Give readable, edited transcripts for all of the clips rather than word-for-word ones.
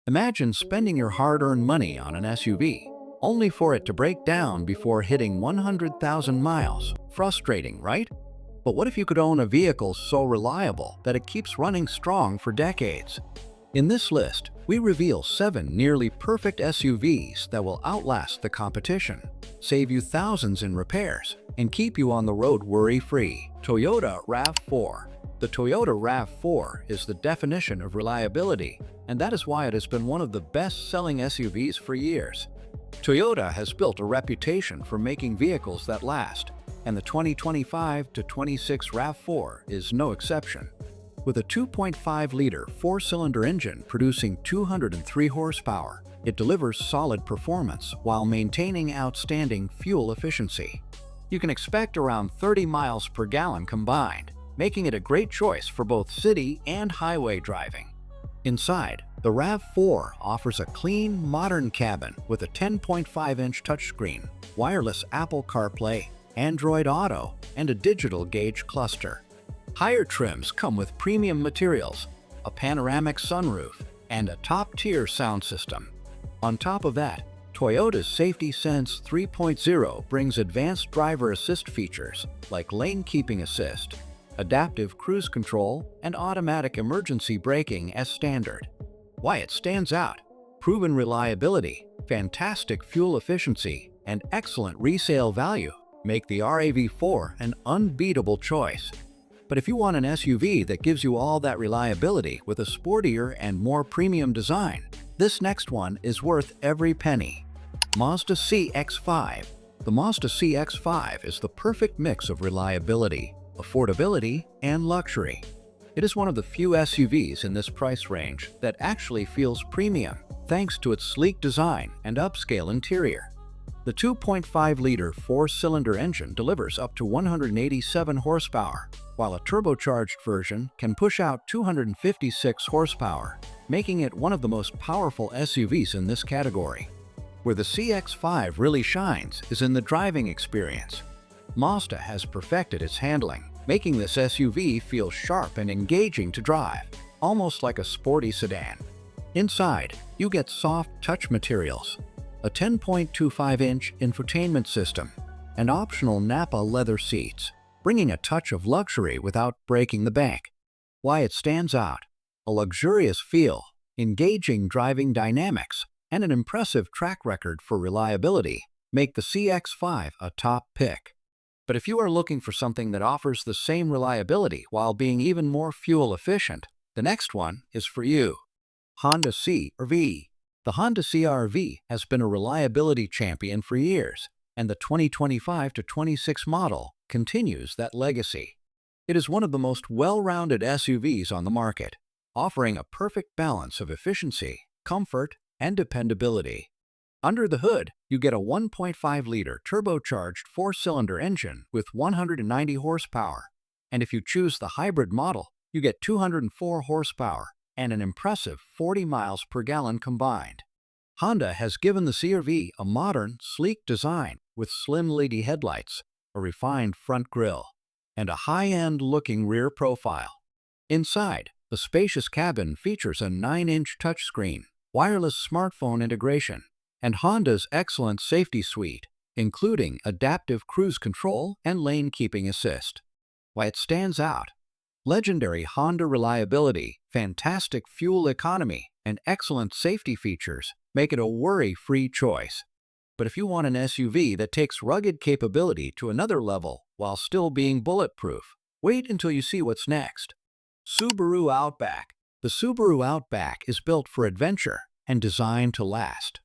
Imagine spending your hard-earned money on an SUV, only for it to break down before hitting 100,000 miles. Frustrating, right? But what if you could own a vehicle so reliable that it keeps running strong for decades? In this list, we reveal 7 nearly perfect SUVs that will outlast the competition, save you thousands in repairs, and keep you on the road worry-free. Toyota RAV4. The Toyota RAV4 is the definition of reliability, and that is why it has been one of the best-selling SUVs for years. Toyota has built a reputation for making vehicles that last, and the 2025 to 26 RAV4 is no exception. With a 2.5-liter four-cylinder engine producing 203 horsepower, it delivers solid performance while maintaining outstanding fuel efficiency. You can expect around 30 miles per gallon combined, making it a great choice for both city and highway driving. Inside, the RAV4 offers a clean, modern cabin with a 10.5-inch touchscreen, wireless Apple CarPlay, Android Auto, and a digital gauge cluster. Higher trims come with premium materials, a panoramic sunroof, and a top-tier sound system. On top of that, Toyota's Safety Sense 3.0 brings advanced driver assist features like lane keeping assist, adaptive cruise control, and automatic emergency braking as standard. Why it stands out: proven reliability, fantastic fuel efficiency, and excellent resale value make the RAV4 an unbeatable choice. But if you want an SUV that gives you all that reliability with a sportier and more premium design, this next one is worth every penny. Mazda CX-5. The Mazda CX-5 is the perfect mix of reliability, affordability, and luxury. It is one of the few SUVs in this price range that actually feels premium, thanks to its sleek design and upscale interior. The 2.5-liter four-cylinder engine delivers up to 187 horsepower, while a turbocharged version can push out 256 horsepower, making it one of the most powerful SUVs in this category. Where the CX-5 really shines is in the driving experience. Mazda has perfected its handling, making this SUV feel sharp and engaging to drive, almost like a sporty sedan. Inside, you get soft touch materials, a 10.25-inch infotainment system, and optional Nappa leather seats, bringing a touch of luxury without breaking the bank. Why it stands out: a luxurious feel, engaging driving dynamics, and an impressive track record for reliability make the CX-5 a top pick. But if you are looking for something that offers the same reliability while being even more fuel efficient, the next one is for you. Honda CR-V. The Honda CR-V has been a reliability champion for years, and the 2025 to 26 model continues that legacy. It is one of the most well-rounded SUVs on the market, offering a perfect balance of efficiency, comfort, and dependability. Under the hood, you get a 1.5-liter turbocharged four-cylinder engine with 190 horsepower, and if you choose the hybrid model, you get 204 horsepower and an impressive 40 miles per gallon combined. Honda has given the CR-V a modern, sleek design with slim LED headlights, a refined front grille, and a high-end looking rear profile. Inside, the spacious cabin features a 9-inch touchscreen, wireless smartphone integration, and Honda's excellent safety suite, including adaptive cruise control and lane keeping assist. Why it stands out: legendary Honda reliability, fantastic fuel economy, and excellent safety features make it a worry-free choice. But if you want an SUV that takes rugged capability to another level while still being bulletproof, wait until you see what's next. Subaru Outback. The Subaru Outback is built for adventure and designed to last.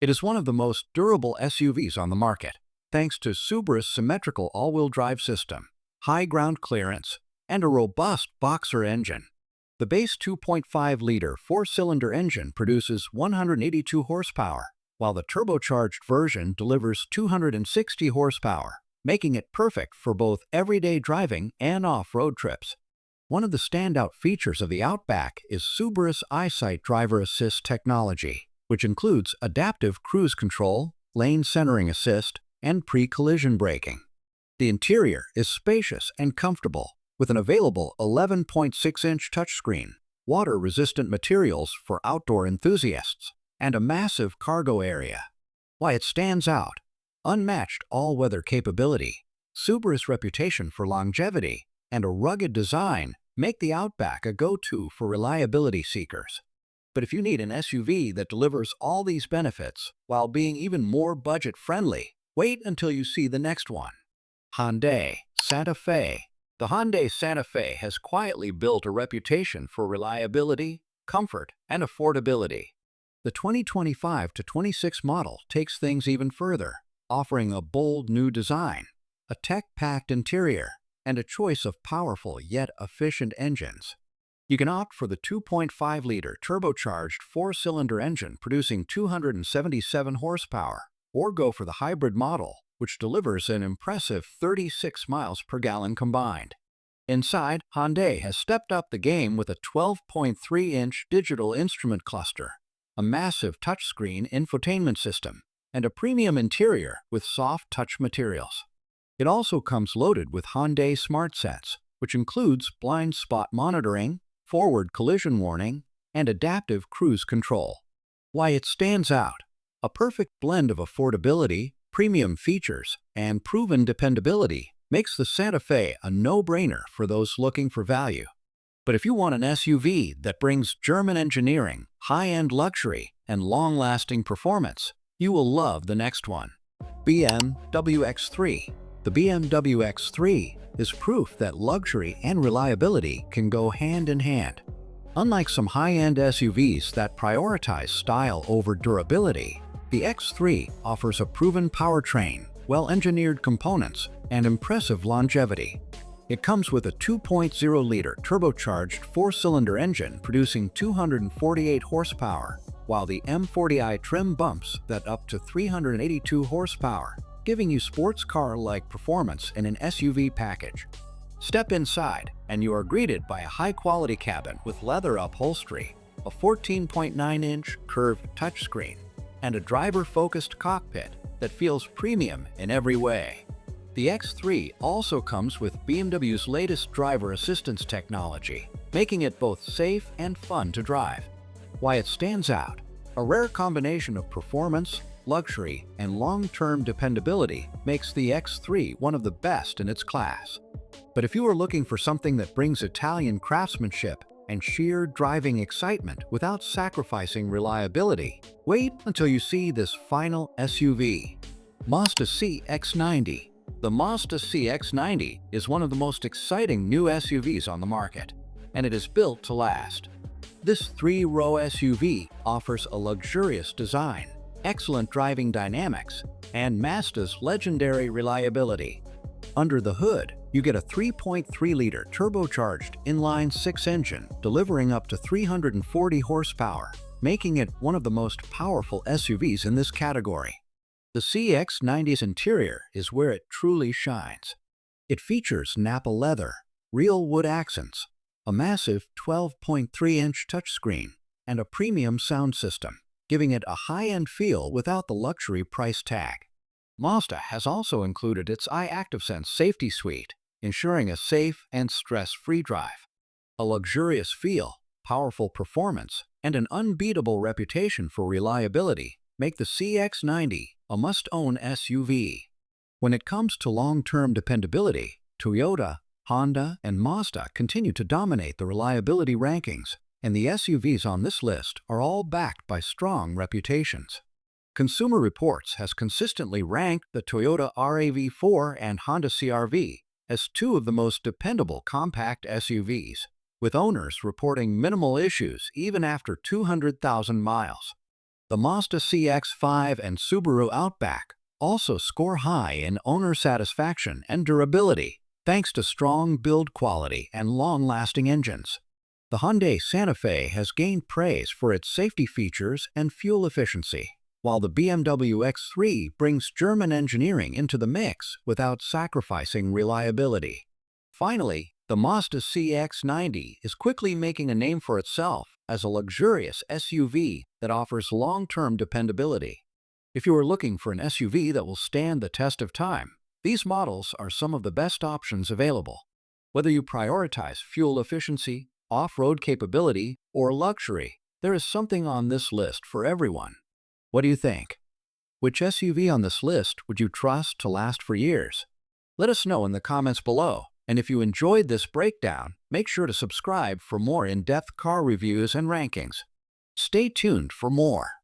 It is one of the most durable SUVs on the market, thanks to Subaru's symmetrical all-wheel drive system, high ground clearance, and a robust boxer engine. The base 2.5-liter four-cylinder engine produces 182 horsepower, while the turbocharged version delivers 260 horsepower, making it perfect for both everyday driving and off-road trips. One of the standout features of the Outback is Subaru's EyeSight driver assist technology, which includes adaptive cruise control, lane centering assist, and pre-collision braking. The interior is spacious and comfortable, with an available 11.6-inch touchscreen, water-resistant materials for outdoor enthusiasts, and a massive cargo area. Why it stands out: unmatched all-weather capability, Subaru's reputation for longevity, and a rugged design make the Outback a go-to for reliability seekers. But if you need an SUV that delivers all these benefits while being even more budget-friendly, wait until you see the next one. Hyundai Santa Fe. The Hyundai Santa Fe has quietly built a reputation for reliability, comfort, and affordability. The 2025 to 26 model takes things even further, offering a bold new design, a tech-packed interior, and a choice of powerful yet efficient engines. You can opt for the 2.5-liter turbocharged four-cylinder engine producing 277 horsepower, or go for the hybrid model, which delivers an impressive 36 miles per gallon combined. Inside, Hyundai has stepped up the game with a 12.3-inch digital instrument cluster, a massive touchscreen infotainment system, and a premium interior with soft touch materials. It also comes loaded with Hyundai SmartSense, which includes blind spot monitoring, forward collision warning, and adaptive cruise control. Why it stands out: a perfect blend of affordability, premium features, and proven dependability makes the Santa Fe a no-brainer for those looking for value. But if you want an SUV that brings German engineering, high-end luxury, and long-lasting performance, you will love the next one. BMW X3. The BMW X3 is proof that luxury and reliability can go hand in hand. Unlike some high-end SUVs that prioritize style over durability, the X3 offers a proven powertrain, well-engineered components, and impressive longevity. It comes with a 2.0-liter turbocharged four-cylinder engine producing 248 horsepower, while the M40i trim bumps that up to 382 horsepower, giving you sports car-like performance in an SUV package. Step inside, and you are greeted by a high-quality cabin with leather upholstery, a 14.9-inch curved touchscreen, and a driver-focused cockpit that feels premium in every way. The X3 also comes with BMW's latest driver assistance technology, making it both safe and fun to drive. Why it stands out: a rare combination of performance, luxury, and long-term dependability makes the X3 one of the best in its class. But if you are looking for something that brings Italian craftsmanship and sheer driving excitement without sacrificing reliability, wait until you see this final SUV. Mazda CX-90. The Mazda CX-90 is one of the most exciting new SUVs on the market, and it is built to last. This three-row SUV offers a luxurious design, excellent driving dynamics, and Mazda's legendary reliability. Under the hood, you get a 3.3-liter turbocharged inline-six engine delivering up to 340 horsepower, making it one of the most powerful SUVs in this category. The CX-90's interior is where it truly shines. It features Nappa leather, real wood accents, a massive 12.3-inch touchscreen, and a premium sound system, giving it a high-end feel without the luxury price tag. Mazda has also included its iActiveSense safety suite, ensuring a safe and stress-free drive. A luxurious feel, powerful performance, and an unbeatable reputation for reliability make the CX-90 a must-own SUV. When it comes to long-term dependability, Toyota, Honda, and Mazda continue to dominate the reliability rankings, and the SUVs on this list are all backed by strong reputations. Consumer Reports has consistently ranked the Toyota RAV4 and Honda CR-V as two of the most dependable compact SUVs, with owners reporting minimal issues even after 200,000 miles. The Mazda CX-5 and Subaru Outback also score high in owner satisfaction and durability, thanks to strong build quality and long-lasting engines. The Hyundai Santa Fe has gained praise for its safety features and fuel efficiency, while the BMW X3 brings German engineering into the mix without sacrificing reliability. Finally, the Mazda CX-90 is quickly making a name for itself as a luxurious SUV that offers long-term dependability. If you are looking for an SUV that will stand the test of time, these models are some of the best options available. Whether you prioritize fuel efficiency, off-road capability, or luxury, there is something on this list for everyone. What do you think? Which SUV on this list would you trust to last for years? Let us know in the comments below. And if you enjoyed this breakdown, make sure to subscribe for more in-depth car reviews and rankings. Stay tuned for more.